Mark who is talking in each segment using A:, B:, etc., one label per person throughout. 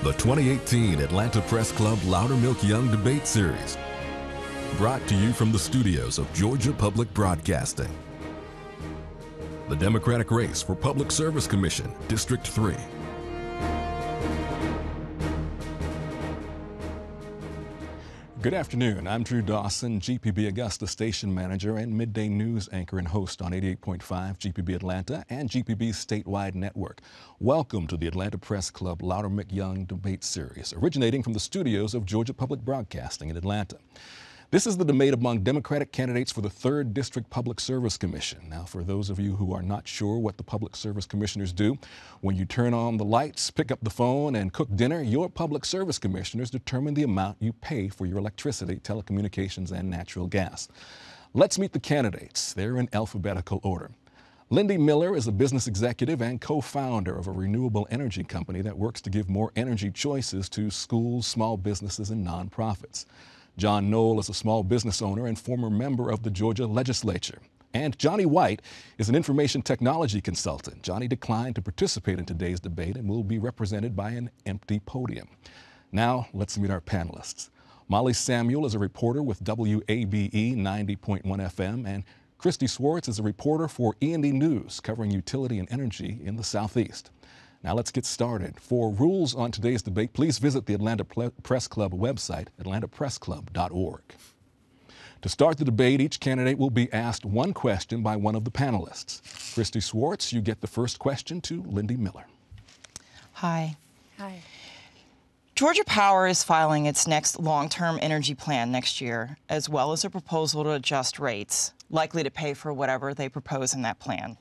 A: The 2018 Atlanta Press Club Loudermilk Young Debate Series. Brought to you from the studios of Georgia Public Broadcasting. The Democratic race for Public Service Commission, District 3. Good afternoon. I'm Drew Dawson, GPB Augusta station manager and midday news anchor and host on 88.5 GPB Atlanta and GPB's statewide network. Welcome to the Atlanta Press Club Loudermilk Young Debate Series, originating from the studios of Georgia Public Broadcasting in Atlanta. This is the debate among Democratic candidates for the 3rd District Public Service Commission. Now, for those of you who are not sure what the Public Service Commissioners do, when you turn on the lights, pick up the phone, and cook dinner, your Public Service Commissioners determine the amount you pay for your electricity, telecommunications, and natural gas. Let's meet the candidates. They're in alphabetical order. Lindy Miller is a business executive and co-founder of a renewable energy company that works to give more energy choices to schools, small businesses, and nonprofits. John Knoll is a small business owner and former member of the Georgia legislature. And Johnny White is an information technology consultant. Johnny declined to participate in today's debate and will be represented by an empty podium. Now, let's meet our panelists. Molly Samuel is a reporter with WABE 90.1 FM, and Christy Swartz is a reporter for E&E News, covering utility and energy in the Southeast. Now let's get started. For rules on today's debate, please visit the Atlanta Press Club website, atlantapressclub.org. To start the debate, each candidate will be asked one question by one of the panelists. Christy Swartz, you get the first question to Lindy Miller.
B: Hi.
C: Hi.
B: Georgia Power is filing its next long-term energy plan next year, as well as a proposal to adjust rates, likely to pay for whatever they propose in that plan.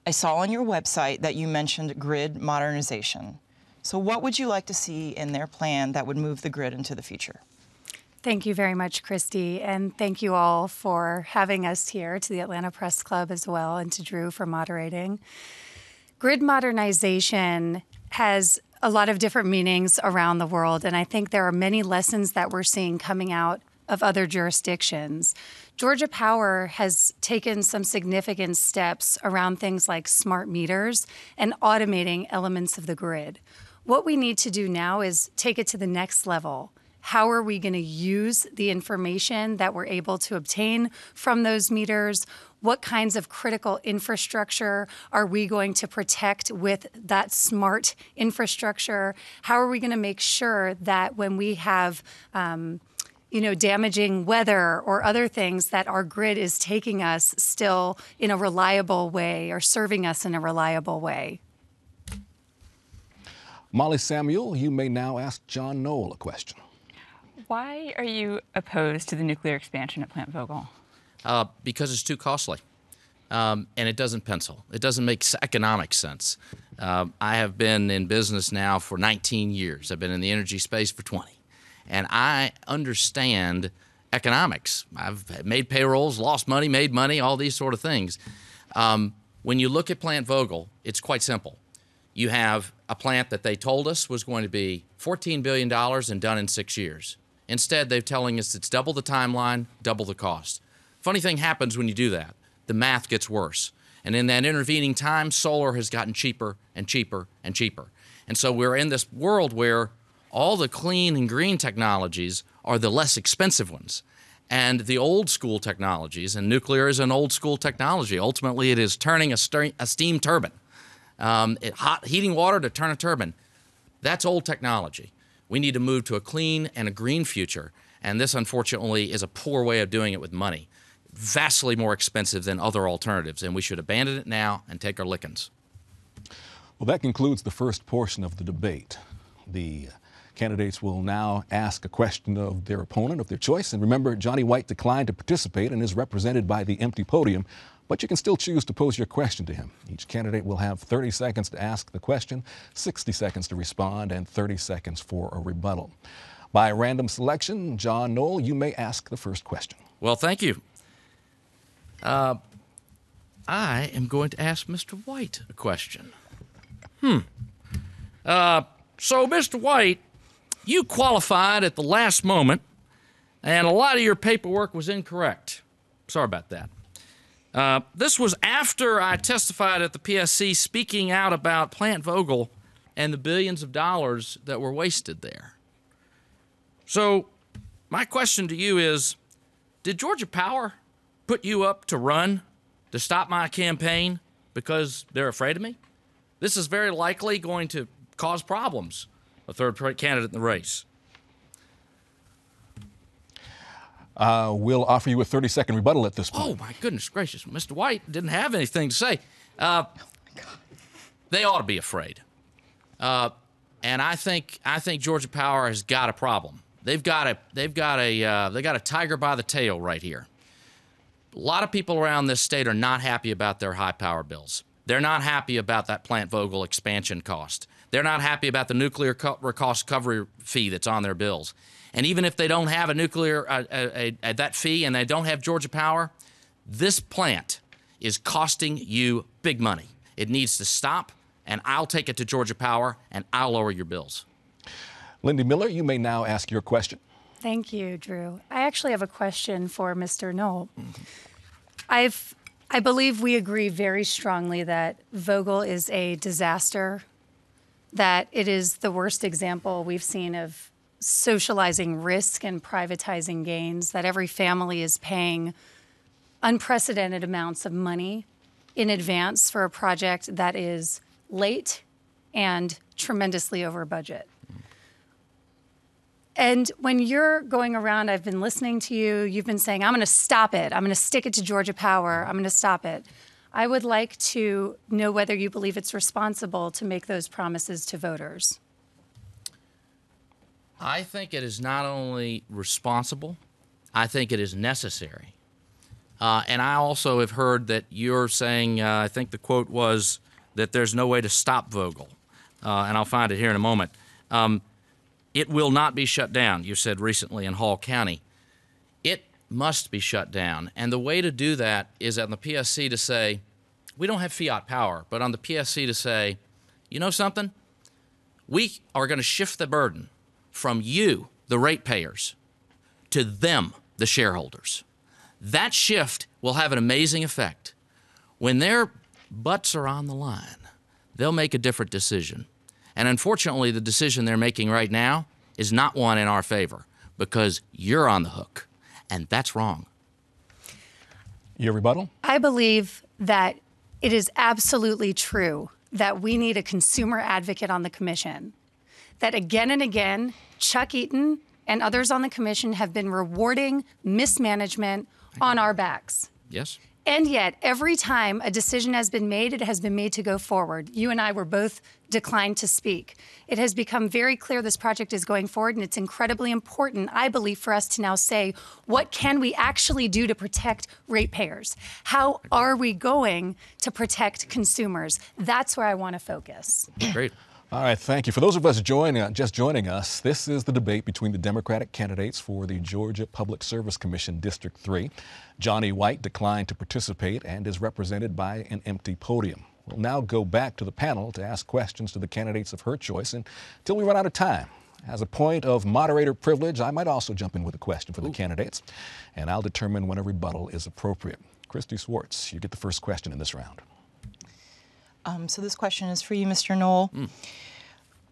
B: I saw on your website that you mentioned grid modernization. So what would you like to see in their plan that would move the grid into the future?
C: Thank you very much, Christy, and thank you all for having us here, to the Atlanta Press Club as well, and to Drew for moderating. Grid modernization has a lot of different meanings around the world, and I think there are many lessons that we're seeing coming out of other jurisdictions. Georgia Power has taken some significant steps around things like smart meters and automating elements of the grid. What we need to do now is take it to the next level. How are we going to use the information that we're able to obtain from those meters? What kinds of critical infrastructure are we going to protect with that smart infrastructure? How are we going to make sure that when we have damaging weather or other things, that our grid is taking us still in a reliable way or serving us in a reliable way?
A: Molly Samuel, you may now ask John Knoll a question.
D: Why are you opposed to the nuclear expansion at Plant Vogtle?
E: Because it's too costly, and it doesn't pencil. It doesn't make economic sense. I have been in business now for 19 years. I've been in the energy space for 20. And I understand economics. I've made payrolls, lost money, made money, all these sort of things. When you look at Plant Vogtle, it's quite simple. You have a plant that they told us was going to be $14 billion and done in 6 years. Instead, they're telling us it's double the timeline, double the cost. Funny thing happens when you do that. The math gets worse. And in that intervening time, solar has gotten cheaper and cheaper and cheaper. And so we're in this world where all the clean and green technologies are the less expensive ones. And the old school technologies, and nuclear is an old school technology. Ultimately, it is turning a steam turbine. Heating water to turn a turbine. That's old technology. We need to move to a clean and a green future. And this, unfortunately, is a poor way of doing it with money. Vastly more expensive than other alternatives. And we should abandon it now and take our lickings.
A: Well, that concludes the first portion of the debate. The candidates will now ask a question of their opponent of their choice. And remember, Johnny White declined to participate and is represented by the empty podium, but you can still choose to pose your question to him. Each candidate will have 30 seconds to ask the question, 60 seconds to respond, and 30 seconds for a rebuttal. By random selection, John Knoll, you may ask the first question.
E: Well, thank you. I am going to ask Mr. White a question. So, Mr. White, you qualified at the last moment, and a lot of your paperwork was incorrect. Sorry about that. This was after I testified at the PSC speaking out about Plant Vogtle and the billions of dollars that were wasted there. So my question to you is, did Georgia Power put you up to run to stop my campaign because they're afraid of me? This is very likely going to cause problems, a third candidate in the race.
A: We'll offer you a 30-second rebuttal at this point.
E: Oh, my goodness gracious. Mr. White didn't have anything to say. They ought to be afraid. And I think Georgia Power has got a problem. They got a tiger by the tail right here. A lot of people around this state are not happy about their high power bills. They're not happy about that Plant Vogtle expansion cost. They're not happy about the nuclear cost recovery fee that's on their bills. And even if they don't have a nuclear that fee and they don't have Georgia Power, this plant is costing you big money. It needs to stop, and I'll take it to Georgia Power, and I'll lower your bills.
A: Lindy Miller, you may now ask your question.
C: Thank you, Drew. I actually have a question for Mr. Knoll. I believe we agree very strongly that Vogtle is a disaster, that it is the worst example we've seen of socializing risk and privatizing gains, that every family is paying unprecedented amounts of money in advance for a project that is late and tremendously over budget. And when you're going around, I've been listening to you, you've been saying, I'm going to stop it. I'm going to stick it to Georgia Power. I'm going to stop it. I would like to know whether you believe it's responsible to make those promises to voters.
E: I think it is not only responsible, I think it is necessary. And I also have heard that you're saying, I think the quote was, that there's no way to stop Vogtle. And I'll find it here in a moment. It will not be shut down, you said recently in Hall County. It must be shut down. And the way to do that is on the PSC to say, we don't have fiat power, but on the PSC to say, you know something? We are going to shift the burden from you, the ratepayers, to them, the shareholders. That shift will have an amazing effect. When their butts are on the line, they'll make a different decision. And unfortunately, the decision they're making right now is not one in our favor because you're on the hook, and that's wrong.
A: Your rebuttal?
C: I believe that it is absolutely true that we need a consumer advocate on the commission, that again and again, Chuck Eaton and others on the commission have been rewarding mismanagement on our backs.
E: Yes?
C: And yet, every time a decision has been made, it has been made to go forward. You and I were both declined to speak. It has become very clear this project is going forward, and it's incredibly important, I believe, for us to now say, what can we actually do to protect ratepayers? How are we going to protect consumers? That's where I want to focus.
E: Great.
A: All right, thank you. For those of us just joining us, this is the debate between the Democratic candidates for the Georgia Public Service Commission District 3. Johnny White declined to participate and is represented by an empty podium. We'll now go back to the panel to ask questions to the candidates of her choice until we run out of time. As a point of moderator privilege, I might also jump in with a question for the candidates, and I'll determine when a rebuttal is appropriate. Christy Swartz, you get the first question in this round.
B: So this question is for you, Mr. Knoll.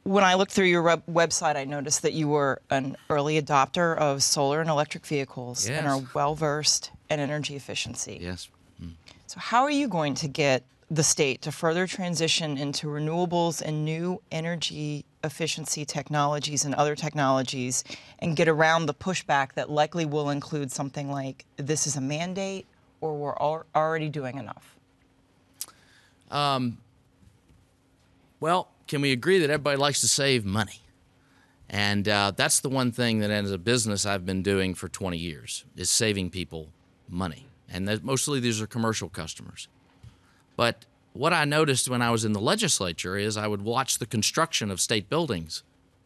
B: When I looked through your website, I noticed that you were an early adopter of solar and electric vehicles and are well-versed in energy efficiency.
E: Yes.
B: So how are you going to get the state to further transition into renewables and new energy efficiency technologies and other technologies and get around the pushback that likely will include something like this is a mandate or we're already doing enough?
E: Well, can we agree that everybody likes to save money? And that's the one thing that as a business I've been doing for 20 years is saving people money. And mostly these are commercial customers. But what I noticed when I was in the legislature is I would watch the construction of state buildings,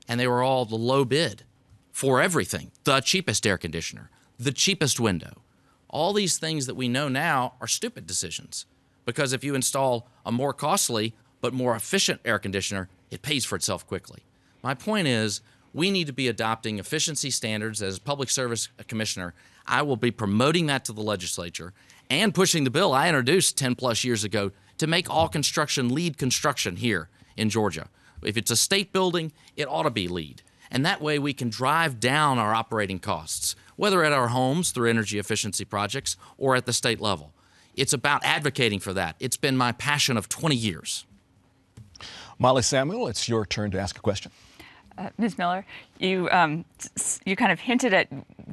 E: and they were all the low bid for everything. The cheapest air conditioner, the cheapest window. All these things that we know now are stupid decisions. Because if you install a more costly but more efficient air conditioner, it pays for itself quickly. My point is, we need to be adopting efficiency standards. As Public Service Commissioner, I will be promoting that to the legislature and pushing the bill I introduced 10 plus years ago to make all construction LEED construction here in Georgia. If it's a state building, it ought to be LEED. And that way we can drive down our operating costs, whether at our homes through energy efficiency projects or at the state level. It's about advocating for that. It's been my passion of 20 years.
A: Molly Samuel, it's your turn to ask a question.
D: Ms. Miller, you kind of hinted at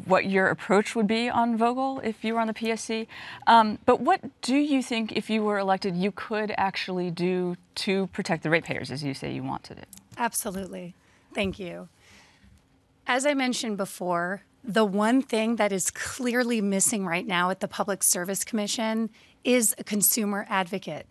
D: what your approach would be on Vogtle if you were on the PSC. But what do you think, if you were elected, you could actually do to protect the ratepayers, as you say you want to do?
C: Absolutely. Thank you. As I mentioned before, the one thing that is clearly missing right now at the Public Service Commission is a consumer advocate.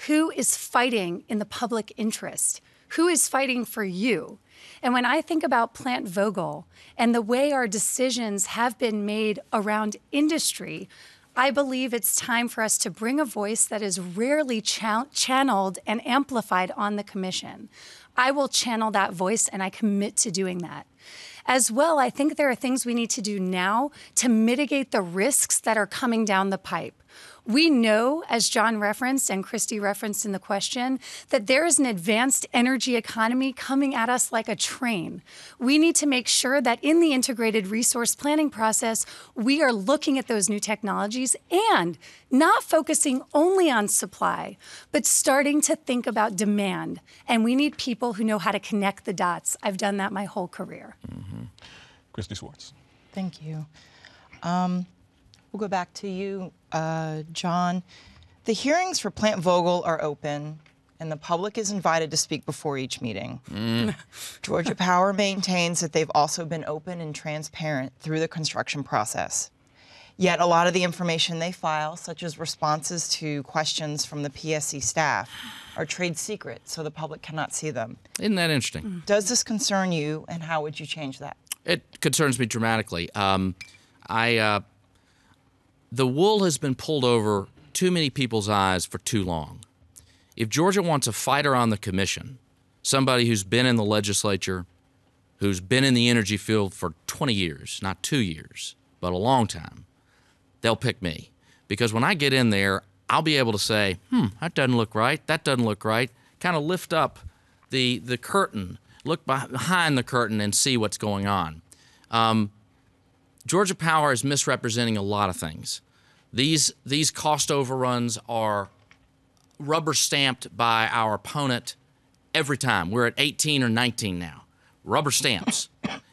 C: Who is fighting in the public interest? Who is fighting for you? And when I think about Plant Vogtle and the way our decisions have been made around industry, I believe it's time for us to bring a voice that is rarely channeled and amplified on the commission. I will channel that voice, and I commit to doing that. As well, I think there are things we need to do now to mitigate the risks that are coming down the pipe. We know, as John referenced and Christy referenced in the question, that there is an advanced energy economy coming at us like a train. We need to make sure that in the integrated resource planning process, we are looking at those new technologies and not focusing only on supply, but starting to think about demand. And we need people who know how to connect the dots. I've done that my whole career.
A: Mm-hmm. Christy Schwartz.
B: Thank you. We'll go back to you, John. The hearings for Plant Vogtle are open, and the public is invited to speak before each meeting. Georgia Power maintains that they've also been open and transparent through the construction process. Yet a lot of the information they file, such as responses to questions from the PSC staff, are trade secret, so the public cannot see them.
E: Isn't that interesting?
B: Does this concern you, and how would you change that?
E: It concerns me dramatically. The wool has been pulled over too many people's eyes for too long. If Georgia wants a fighter on the commission, somebody who's been in the legislature, who's been in the energy field for 20 years, not 2 years, but a long time, they'll pick me. Because when I get in there, I'll be able to say, that doesn't look right, that doesn't look right, kind of lift up the curtain, look behind the curtain and see what's going on. Georgia Power is misrepresenting a lot of things. These cost overruns are rubber stamped by our opponent every time. We're at 18 or 19 now. Rubber stamps.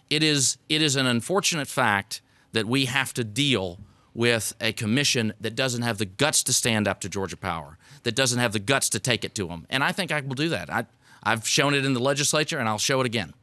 E: It is an unfortunate fact that we have to deal with a commission that doesn't have the guts to stand up to Georgia Power, that doesn't have the guts to take it to them. And I think I will do that. I've shown it in the legislature, and I'll show it again.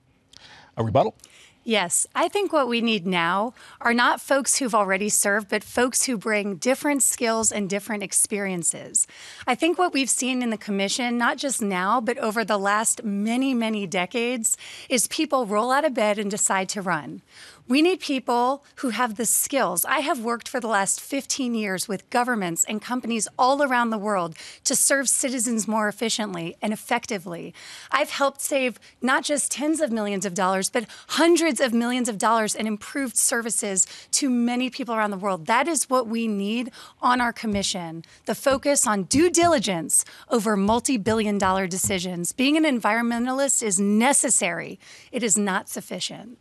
A: A rebuttal?
C: Yes, I think what we need now are not folks who've already served, but folks who bring different skills and different experiences. I think what we've seen in the commission, not just now, but over the last many, many decades, is people roll out of bed and decide to run. We need people who have the skills. I have worked for the last 15 years with governments and companies all around the world to serve citizens more efficiently and effectively. I've helped save not just tens of millions of dollars, but hundreds of millions of dollars and improved services to many people around the world. That is what we need on our commission, the focus on due diligence over multi-billion-dollar decisions. Being an environmentalist is necessary. It is not sufficient.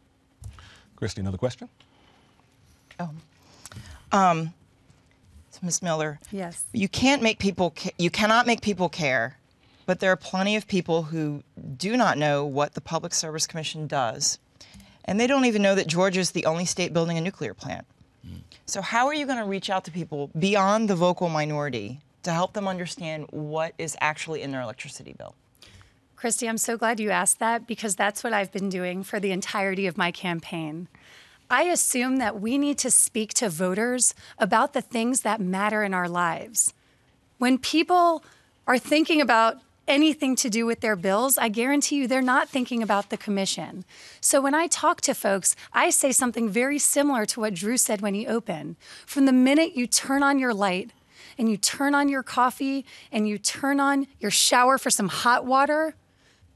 A: Christy, another question?
B: So Ms. Miller,
C: yes,
B: you cannot make people care, but there are plenty of people who do not know what the Public Service Commission does, and they don't even know that Georgia is the only state building a nuclear plant. So how are you going to reach out to people beyond the vocal minority to help them understand what is actually in their electricity bill?
C: Christy, I'm so glad you asked that, because that's what I've been doing for the entirety of my campaign. I assume that we need to speak to voters about the things that matter in our lives. When people are thinking about anything to do with their bills, I guarantee you they're not thinking about the commission. So when I talk to folks, I say something very similar to what Drew said when he opened. From the minute you turn on your light and you turn on your coffee and you turn on your shower for some hot water,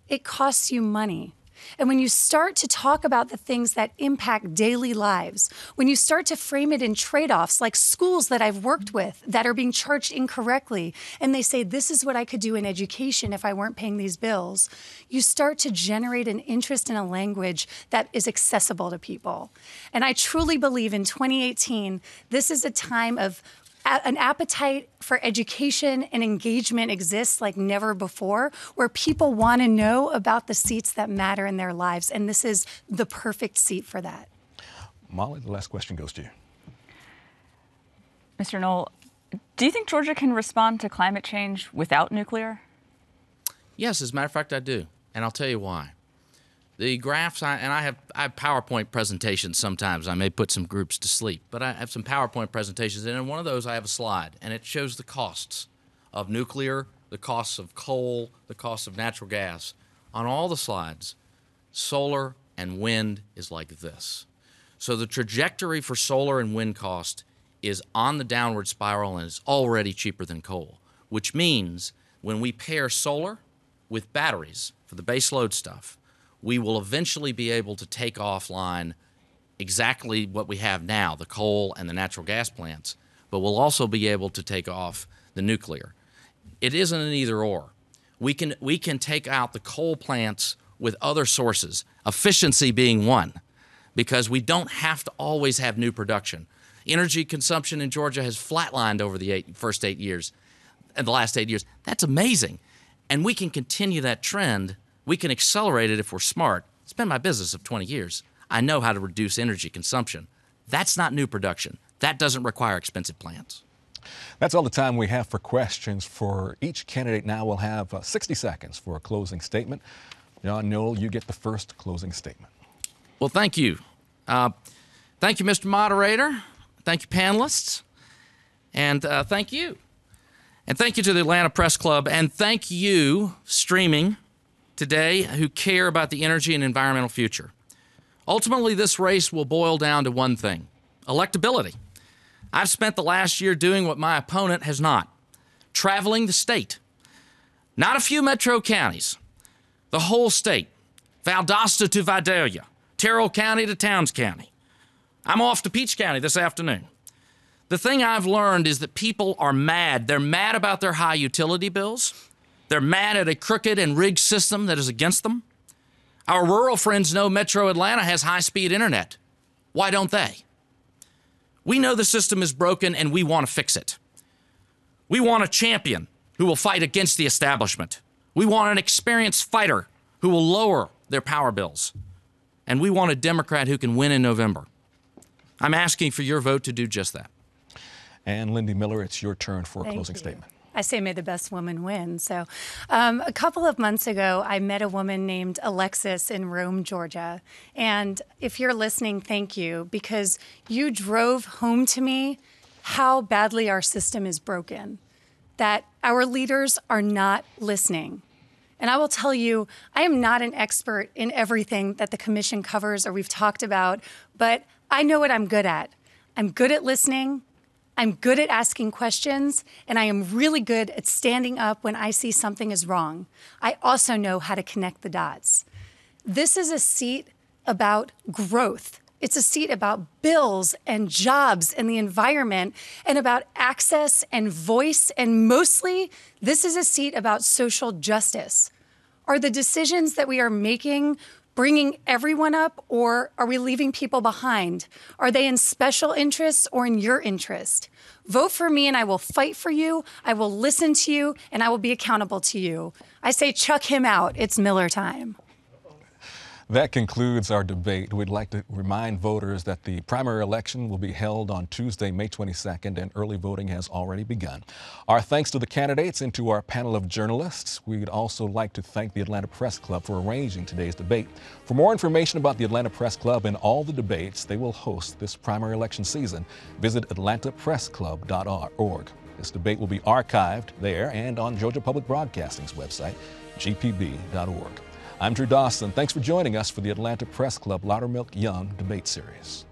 C: it costs you money. And when you start to talk about the things that impact daily lives, when you start to frame it in trade-offs, like schools that I've worked with that are being charged incorrectly, and they say, this is what I could do in education if I weren't paying these bills, you start to generate an interest in a language that is accessible to people. And I truly believe in 2018, this is a time of an appetite for education and engagement exists like never before, where people want to know about the seats that matter in their lives, and this is the perfect seat for that.
A: Molly, the last question goes to you.
D: Mr. Knoll, do you think Georgia can respond to climate change without nuclear?
E: Yes, as a matter of fact, I do, and I'll tell you why. The graphs, I have PowerPoint presentations sometimes. I may put some groups to sleep, but I have some PowerPoint presentations, and in one of those I have a slide, and it shows the costs of nuclear, the costs of coal, the costs of natural gas. On all the slides, solar and wind is like this. So the trajectory for solar and wind cost is on the downward spiral and is already cheaper than coal, which means when we pair solar with batteries for the base load stuff, we will eventually be able to take offline exactly what we have now, the coal and the natural gas plants, but we'll also be able to take off the nuclear. It isn't an either or. We can take out the coal plants with other sources, efficiency being one, because we don't have to always have new production. Energy consumption in Georgia has flatlined over the last 8 years. That's amazing. And we can continue that trend. We can accelerate it if we're smart. It's been my business of 20 years. I know how to reduce energy consumption. That's not new production. That doesn't require expensive plants.
A: That's all the time we have for questions for each candidate. Now we'll have 60 seconds for a closing statement. John Knoll, you get the first closing statement.
E: Well, thank you. Thank you, Mr. Moderator. Thank you, panelists. And thank you. And thank you to the Atlanta Press Club. And thank you, streaming today, who care about the energy and environmental future. Ultimately, this race will boil down to one thing: electability. I've spent the last year doing what my opponent has not, traveling the state. Not a few metro counties, the whole state, Valdosta to Vidalia, Terrell County to Towns County. I'm off to Peach County this afternoon. The thing I've learned is that people are mad. They're mad about their high utility bills. They're mad at a crooked and rigged system that is against them. Our rural friends know Metro Atlanta has high-speed internet. Why don't they? We know the system is broken and we want to fix it. We want a champion who will fight against the establishment. We want an experienced fighter who will lower their power bills. And we want a Democrat who can win in November. I'm asking for your vote to do just that.
A: And Lindy Miller, it's your turn for a closing statement.
C: I say may the best woman win. So a couple of months ago, I met a woman named Alexis in Rome, Georgia. And if you're listening, thank you, because you drove home to me how badly our system is broken, that our leaders are not listening. And I will tell you, I am not an expert in everything that the commission covers or we've talked about, but I know what I'm good at. I'm good at listening. I'm good at asking questions, and I am really good at standing up when I see something is wrong. I also know how to connect the dots. This is a seat about growth. It's a seat about bills and jobs and the environment and about access and voice, and mostly, this is a seat about social justice. Are the decisions that we are making bringing everyone up, or are we leaving people behind? Are they in special interests or in your interest? Vote for me and I will fight for you, I will listen to you, and I will be accountable to you. I say chuck him out. It's Miller time.
A: That concludes our debate. We'd like to remind voters that the primary election will be held on Tuesday, May 22nd, and early voting has already begun. Our thanks to the candidates and to our panel of journalists. We'd also like to thank the Atlanta Press Club for arranging today's debate. For more information about the Atlanta Press Club and all the debates they will host this primary election season, visit atlantapressclub.org. This debate will be archived there and on Georgia Public Broadcasting's website, gpb.org. I'm Drew Dawson. Thanks for joining us for the Atlanta Press Club Loudermilk Young Debate Series.